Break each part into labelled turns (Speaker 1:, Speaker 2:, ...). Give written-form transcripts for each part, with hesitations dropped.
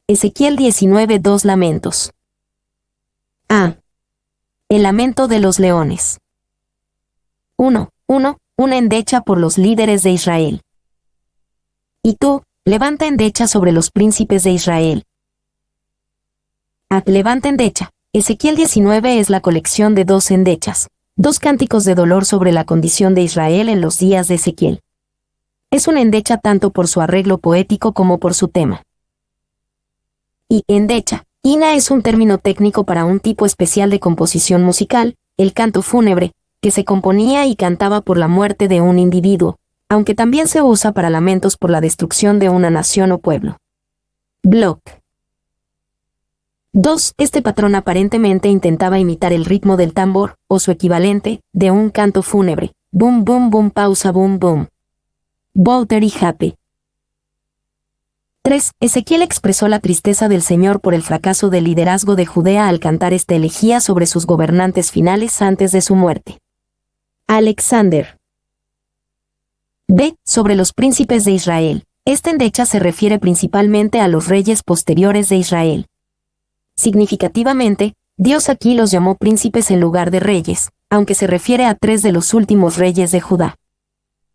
Speaker 1: Ezequiel 19:2 Lamentos. A. El lamento de los leones. 1. Una endecha por los líderes de Israel. Y tú, levanta endecha sobre los príncipes de Israel. A. Levanta endecha. Ezequiel 19 es la colección de 2 endechas, 2 cánticos de dolor sobre la condición de Israel en los días de Ezequiel. Es una endecha tanto por su arreglo poético como por su tema. Y endecha, ina es un término técnico para un tipo especial de composición musical, el canto fúnebre, que se componía y cantaba por la muerte de un individuo, aunque también se usa para lamentos por la destrucción de una nación o pueblo. Block. 2. Este patrón aparentemente intentaba imitar el ritmo del tambor, o su equivalente, de un canto fúnebre. Boom boom boom pausa boom boom. Bolter y Happy. 3. Ezequiel expresó la tristeza del Señor por el fracaso del liderazgo de Judea al cantar esta elegía sobre sus gobernantes finales antes de su muerte. Alexander. B. Sobre los príncipes de Israel. Esta endecha se refiere principalmente a los reyes posteriores de Israel. Significativamente, Dios aquí los llamó príncipes en lugar de reyes, aunque se refiere a 3 de los últimos reyes de Judá.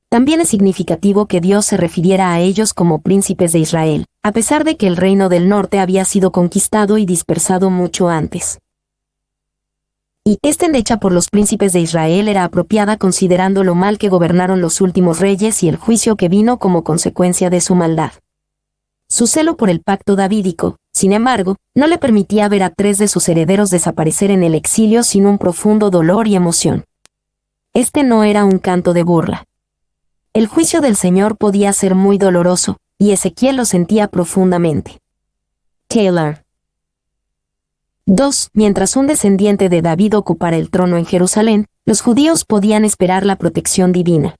Speaker 1: También es significativo que Dios se refiriera a ellos como príncipes de Israel, a pesar de que el reino del norte había sido conquistado y dispersado mucho antes. Y esta endecha por los príncipes de Israel era apropiada considerando lo mal que gobernaron los últimos reyes y el juicio que vino como consecuencia de su maldad. Su celo por el pacto davídico, sin embargo, no le permitía ver a 3 de sus herederos desaparecer en el exilio sin un profundo dolor y emoción. Este no era un canto de burla. El juicio del Señor podía ser muy doloroso, y Ezequiel lo sentía profundamente. Taylor. 2. Mientras un descendiente de David ocupara el trono en Jerusalén, los judíos podían esperar la protección divina.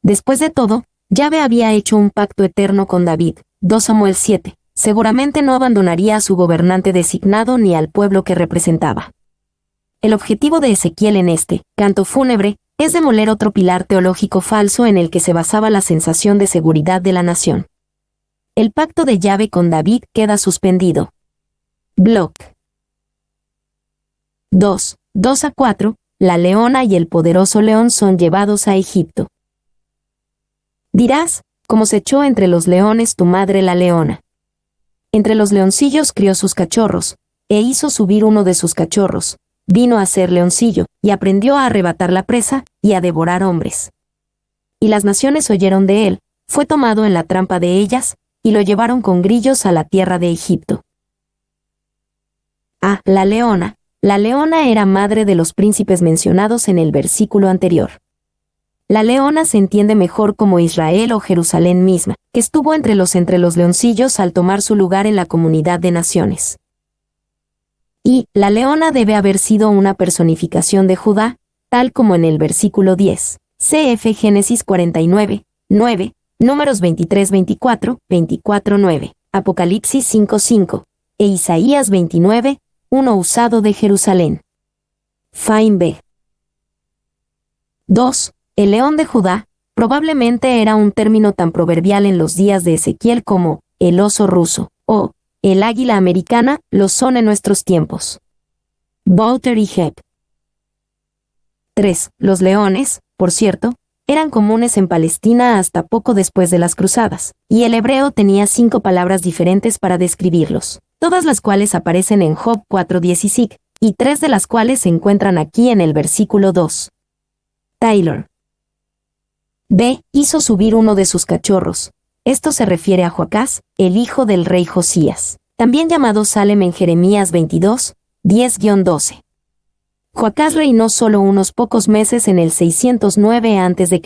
Speaker 1: Después de todo, Yahvé había hecho un pacto eterno con David. 2 Samuel 7. Seguramente no abandonaría a su gobernante designado ni al pueblo que representaba. El objetivo de Ezequiel en este canto fúnebre es demoler otro pilar teológico falso en el que se basaba la sensación de seguridad de la nación. El pacto de Yahvé con David queda suspendido. Block. 2 a 4. La leona y el poderoso león son llevados a Egipto. Dirás, como se echó entre los leones tu madre la leona. Entre los leoncillos crió sus cachorros, e hizo subir uno de sus cachorros. Vino a ser leoncillo, y aprendió a arrebatar la presa, y a devorar hombres. Y las naciones oyeron de él, fue tomado en la trampa de ellas, y lo llevaron con grillos a la tierra de Egipto. A. La leona. La leona era madre de los príncipes mencionados en el versículo anterior. La leona se entiende mejor como Israel o Jerusalén misma, que estuvo entre los leoncillos al tomar su lugar en la comunidad de naciones. Y la leona debe haber sido una personificación de Judá, tal como en el versículo 10, cf. Génesis 49, 9, Números 23, 24, 24, 9, Apocalipsis 5, 5, e Isaías 29, 1 usado de Jerusalén. Fain B. 2. El león de Judá, probablemente era un término tan proverbial en los días de Ezequiel como el oso ruso, o el águila americana, lo son en nuestros tiempos. Bolter y Hepp. 3. Los leones, por cierto, eran comunes en Palestina hasta poco después de las cruzadas, y el hebreo tenía 5 palabras diferentes para describirlos, todas las cuales aparecen en Job 4:16, y 3 de las cuales se encuentran aquí en el versículo 2. Taylor. B. Hizo subir uno de sus cachorros. Esto se refiere a Joacás, el hijo del rey Josías, también llamado Salem en Jeremías 22, 10-12. Joacás reinó solo unos pocos meses en el 609 a.C.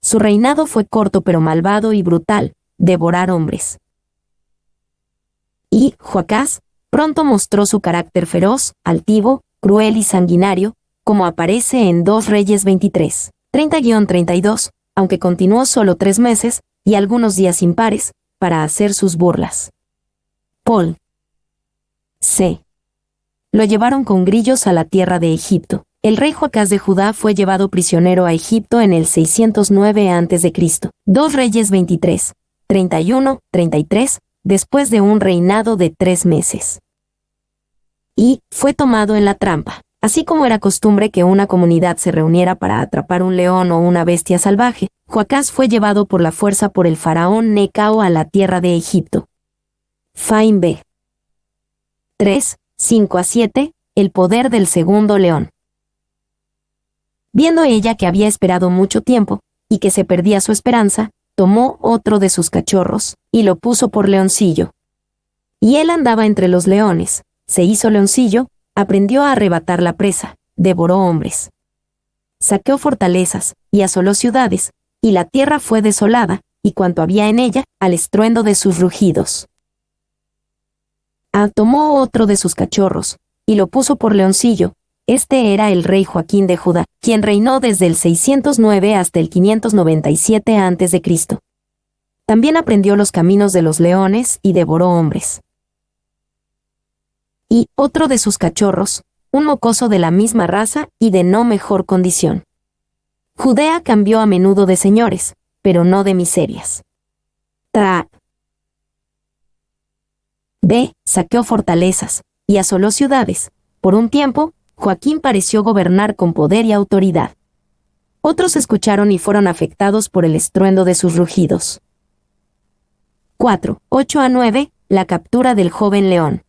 Speaker 1: Su reinado fue corto pero malvado y brutal, devorar hombres. Y Joacás pronto mostró su carácter feroz, altivo, cruel y sanguinario, como aparece en 2 Reyes 23, 30-32, aunque continuó solo 3 meses, y algunos días impares, para hacer sus burlas. Paul. C. Lo llevaron con grillos a la tierra de Egipto. El rey Joacás de Judá fue llevado prisionero a Egipto en el 609 a.C. 2 Reyes 23, 31, 33, después de un reinado de 3 meses. Y fue tomado en la trampa. Así como era costumbre que una comunidad se reuniera para atrapar un león o una bestia salvaje, Joacás fue llevado por la fuerza por el faraón Necao a la tierra de Egipto. Fain B. 3, 5-7, el poder del segundo león. Viendo ella que había esperado mucho tiempo, y que se perdía su esperanza, tomó otro de sus cachorros, y lo puso por leoncillo. Y él andaba entre los leones, se hizo leoncillo, aprendió a arrebatar la presa, devoró hombres. Saqueó fortalezas, y asoló ciudades, y la tierra fue desolada, y cuanto había en ella, al estruendo de sus rugidos. Tomó otro de sus cachorros, y lo puso por leoncillo. Este era el rey Joaquín de Judá, quien reinó desde el 609 hasta el 597 a.C. También aprendió los caminos de los leones y devoró hombres. Y otro de sus cachorros, un mocoso de la misma raza y de no mejor condición. Judea cambió a menudo de señores, pero no de miserias. B. Saqueó fortalezas y asoló ciudades. Por un tiempo, Joaquín pareció gobernar con poder y autoridad. Otros escucharon y fueron afectados por el estruendo de sus rugidos. 4, 8-9, la captura del joven león.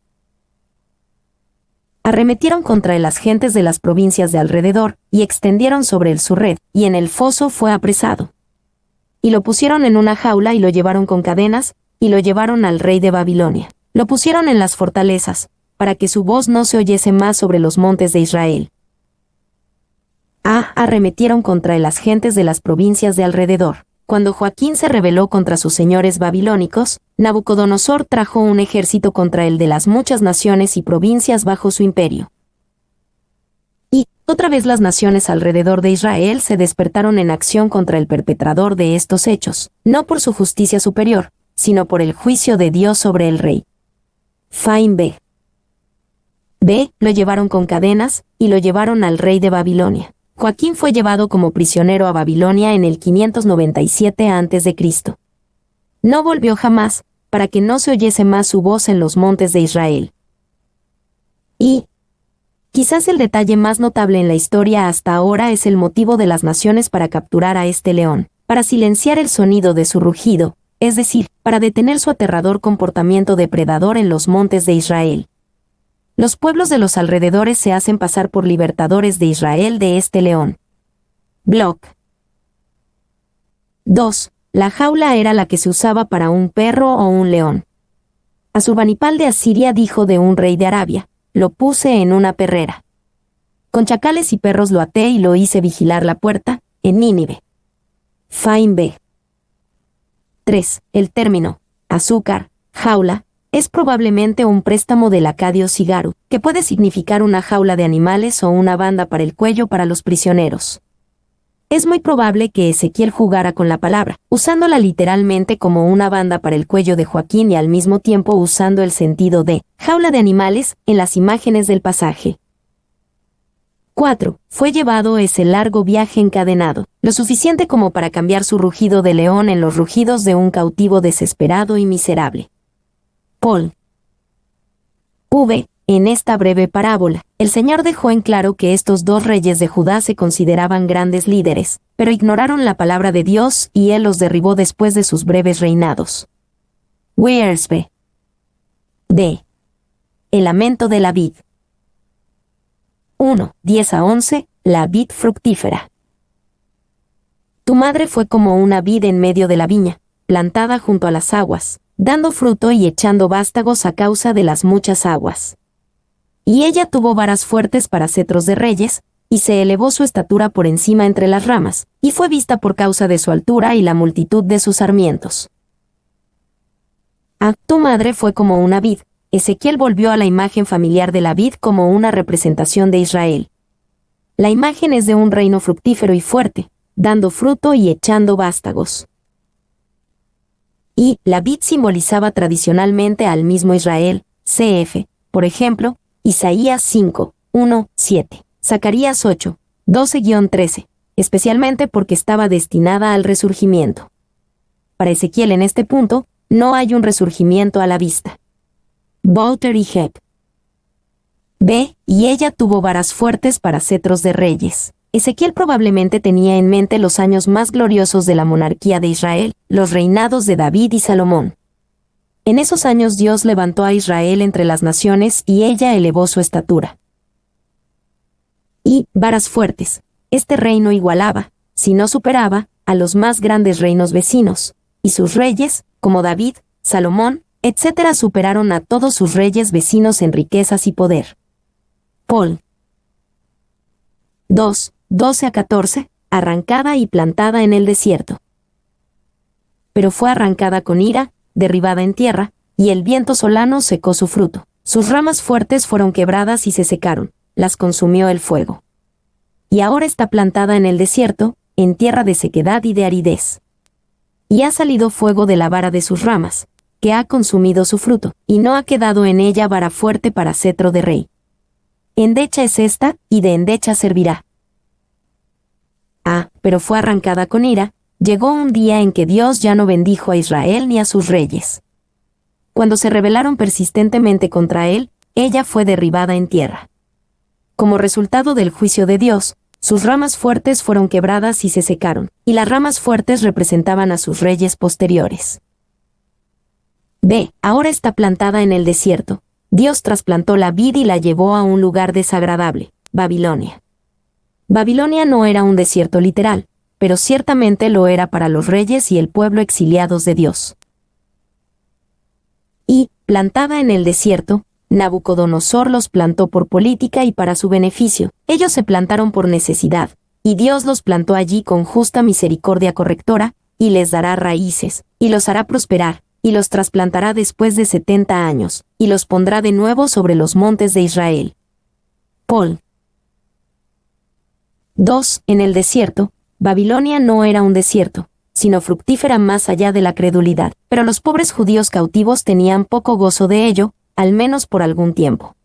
Speaker 1: Arremetieron contra él las gentes de las provincias de alrededor, y extendieron sobre él su red, y en el foso fue apresado. Y lo pusieron en una jaula y lo llevaron con cadenas, y lo llevaron al rey de Babilonia. Lo pusieron en las fortalezas, para que su voz no se oyese más sobre los montes de Israel. Arremetieron contra él las gentes de las provincias de alrededor. Cuando Joaquín se rebeló contra sus señores babilónicos, Nabucodonosor trajo un ejército contra él de las muchas naciones y provincias bajo su imperio. Y, otra vez las naciones alrededor de Israel se despertaron en acción contra el perpetrador de estos hechos, no por su justicia superior, sino por el juicio de Dios sobre el rey. Fain B. Lo llevaron con cadenas, y lo llevaron al rey de Babilonia. Joaquín fue llevado como prisionero a Babilonia en el 597 a.C. No volvió jamás, para que no se oyese más su voz en los montes de Israel. Y, quizás el detalle más notable en la historia hasta ahora es el motivo de las naciones para capturar a este león, para silenciar el sonido de su rugido, es decir, para detener su aterrador comportamiento depredador en los montes de Israel. Los pueblos de los alrededores se hacen pasar por libertadores de Israel de este león. Block 2. La jaula era la que se usaba para un perro o un león. Asurbanipal de Asiria dijo de un rey de Arabia: lo puse en una perrera. Con chacales y perros lo até y lo hice vigilar la puerta, en Nínive. Fain B. 3. El término azúcar, jaula, es probablemente un préstamo del acadio cigaru, que puede significar una jaula de animales o una banda para el cuello para los prisioneros. Es muy probable que Ezequiel jugara con la palabra, usándola literalmente como una banda para el cuello de Joaquín y al mismo tiempo usando el sentido de jaula de animales en las imágenes del pasaje. 4. Fue llevado ese largo viaje encadenado, lo suficiente como para cambiar su rugido de león en los rugidos de un cautivo desesperado y miserable. Paul. V. En esta breve parábola, el Señor dejó en claro que estos dos reyes de Judá se consideraban grandes líderes, pero ignoraron la palabra de Dios y Él los derribó después de sus breves reinados. Wiersbe. D. El lamento de la vid. 1, 10-11, la vid fructífera. Tu madre fue como una vid en medio de la viña, plantada junto a las aguas, dando fruto y echando vástagos a causa de las muchas aguas. Y ella tuvo varas fuertes para cetros de reyes, y se elevó su estatura por encima entre las ramas, y fue vista por causa de su altura y la multitud de sus sarmientos. Tu madre fue como una vid. Ezequiel volvió a la imagen familiar de la vid como una representación de Israel. La imagen es de un reino fructífero y fuerte, dando fruto y echando vástagos. Y la vid simbolizaba tradicionalmente al mismo Israel, cf., por ejemplo, Isaías 5, 1, 7, Zacarías 8, 12-13, especialmente porque estaba destinada al resurgimiento. Para Ezequiel en este punto, no hay un resurgimiento a la vista. Walter y Hebb. B. Y ella tuvo varas fuertes para cetros de reyes. Ezequiel probablemente tenía en mente los años más gloriosos de la monarquía de Israel, los reinados de David y Salomón. En esos años Dios levantó a Israel entre las naciones y ella elevó su estatura. Y varas fuertes. Este reino igualaba, si no superaba, a los más grandes reinos vecinos, y sus reyes, como David, Salomón, etc., superaron a todos sus reyes vecinos en riquezas y poder. Paul. 2, 12-14, arrancada y plantada en el desierto. Pero fue arrancada con ira, derribada en tierra, y el viento solano secó su fruto. Sus ramas fuertes fueron quebradas y se secaron, las consumió el fuego. Y ahora está plantada en el desierto, en tierra de sequedad y de aridez. Y ha salido fuego de la vara de sus ramas, que ha consumido su fruto, y no ha quedado en ella vara fuerte para cetro de rey. Endecha es esta, y de endecha servirá. Pero fue arrancada con ira, llegó un día en que Dios ya no bendijo a Israel ni a sus reyes. Cuando se rebelaron persistentemente contra él, ella fue derribada en tierra. Como resultado del juicio de Dios, sus ramas fuertes fueron quebradas y se secaron, y las ramas fuertes representaban a sus reyes posteriores. B. Ahora está plantada en el desierto. Dios trasplantó la vid y la llevó a un lugar desagradable, Babilonia. Babilonia no era un desierto literal, pero ciertamente lo era para los reyes y el pueblo exiliados de Dios. Y, plantada en el desierto, Nabucodonosor los plantó por política y para su beneficio. Ellos se plantaron por necesidad, y Dios los plantó allí con justa misericordia correctora, y les dará raíces, y los hará prosperar, y los trasplantará después de 70 años, y los pondrá de nuevo sobre los montes de Israel. Paul. 2. En el desierto, Babilonia no era un desierto, sino fructífera más allá de la credulidad, pero los pobres judíos cautivos tenían poco gozo de ello, al menos por algún tiempo.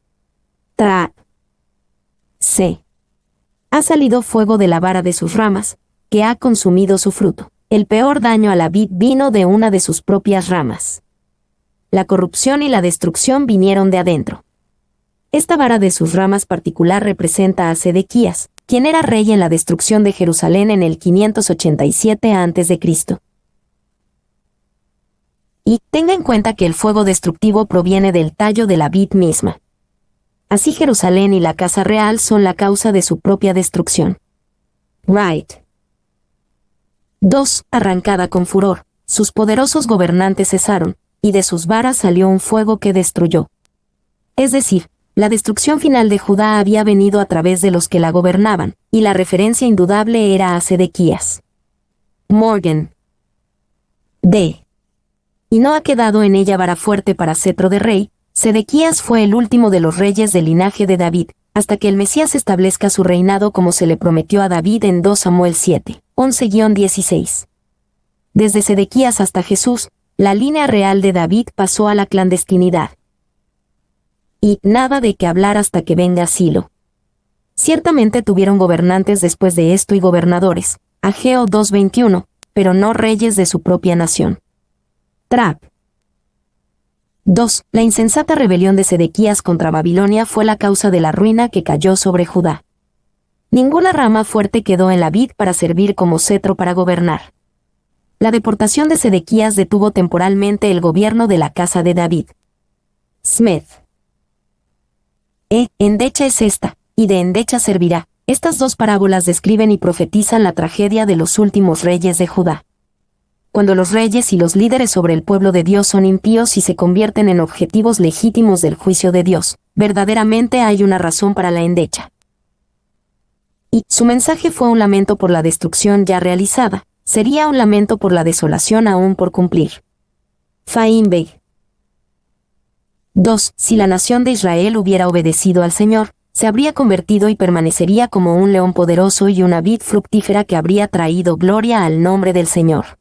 Speaker 1: C. Ha salido fuego de la vara de sus ramas, que ha consumido su fruto. El peor daño a la vid vino de una de sus propias ramas. La corrupción y la destrucción vinieron de adentro. Esta vara de sus ramas particular representa a Sedequías, quien era rey en la destrucción de Jerusalén en el 587 a.C. Y tenga en cuenta que el fuego destructivo proviene del tallo de la vid misma. Así Jerusalén y la casa real son la causa de su propia destrucción. Wright. 2. Arrancada con furor, sus poderosos gobernantes cesaron, y de sus varas salió un fuego que destruyó. Es decir, la destrucción final de Judá había venido a través de los que la gobernaban, y la referencia indudable era a Sedequías. Morgan. D. Y no ha quedado en ella vara fuerte para cetro de rey. Sedequías fue el último de los reyes del linaje de David, hasta que el Mesías establezca su reinado como se le prometió a David en 2 Samuel 7, 11-16. Desde Sedequías hasta Jesús, la línea real de David pasó a la clandestinidad. Y nada de que hablar hasta que venga Silo. Ciertamente tuvieron gobernantes después de esto y gobernadores, Ageo 2:21, pero no reyes de su propia nación. Trap. 2. La insensata rebelión de Sedequías contra Babilonia fue la causa de la ruina que cayó sobre Judá. Ninguna rama fuerte quedó en la vid para servir como cetro para gobernar. La deportación de Sedequías detuvo temporalmente el gobierno de la casa de David. Smith. Endecha es esta, y de endecha servirá. Estas dos parábolas describen y profetizan la tragedia de los últimos reyes de Judá. Cuando los reyes y los líderes sobre el pueblo de Dios son impíos y se convierten en objetivos legítimos del juicio de Dios, verdaderamente hay una razón para la endecha. Y su mensaje fue un lamento por la destrucción ya realizada, sería un lamento por la desolación aún por cumplir. Feinberg. 2. Si la nación de Israel hubiera obedecido al Señor, se habría convertido y permanecería como un león poderoso y una vid fructífera que habría traído gloria al nombre del Señor.